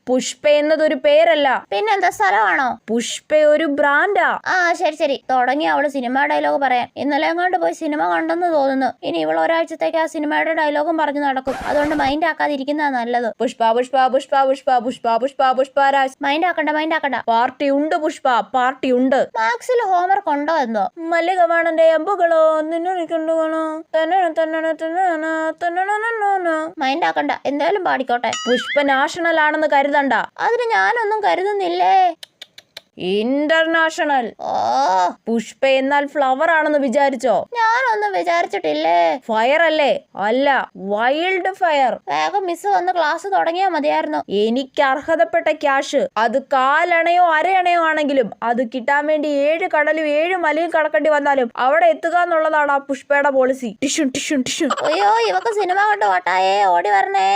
പുഷ്പ എന്നതൊരു പേരല്ല. പിന്നെന്താ, സ്ഥലമാണോ? പുഷ്പ ഒരു ബ്രാൻഡാ. ആ ശരി തുടങ്ങി അവള് സിനിമ ഡയലോഗ് പറയാം. ഇന്നലെ എങ്ങാണ്ട് പോയി സിനിമ കണ്ടെന്ന് തോന്നുന്നു. ഇനി ഇവൾ ഒരാഴ്ചത്തേക്ക് ആ സിനിമയുടെ ഡയലോഗും പറഞ്ഞു നടക്കും. അതുകൊണ്ട് മൈൻഡ് ആക്കാതിരിക്കുന്നതാ നല്ലത്. പുഷ്പ പുഷ്പ പുഷ്പ പുഷ്പ പുഷ്പ പുഷ്പ പുഷ്പരാജ്. മൈൻഡ് ആക്കണ്ട. പാർട്ടി ഉണ്ട് പുഷ്പ, പാർട്ടി ഉണ്ട്. മാത്സിൽ ഹോംവർക്ക് ഉണ്ടോ എന്തോ? മല്ലികവാണന്റെ അമ്പുകളോ നിന്നുകൊണ്ടോ മൈൻഡ് ആക്കണ്ട, എന്തായാലും പാടിക്കോട്ടെ. പുഷ്പ നാഷണൽ ആണെന്ന് കരുതണ്ട. അതിന് ഞാനൊന്നും കരുതുന്നില്ലേ. ഇന്റർനാഷണൽ. ഓ, പുഷ്പ എന്നാൽ ഫ്ലവർ ആണെന്ന് വിചാരിച്ചോ? ഞാനൊന്നും വിചാരിച്ചിട്ടില്ലേ. ഫയർ അല്ലേ? അല്ല, വൈൽഡ് ഫയർ. വേഗം മിസ് വന്ന് ക്ലാസ് തുടങ്ങിയാ മതിയായിരുന്നു. എനിക്ക് അർഹതപ്പെട്ട ക്യാഷ്, അത് കാലണയോ അരയണയോ ആണെങ്കിലും അത് കിട്ടാൻ വേണ്ടി 7 കടലും 7 മലയും കടക്കേണ്ടി വന്നാലും അവിടെ എത്തുക എന്നുള്ളതാണ് ആ പുഷ്പയുടെ പോളിസി. Tissue tissue tissue. അയ്യോ, ഇവക്ക് സിനിമ കണ്ടു വട്ടായേ, ഓടി വരണേ.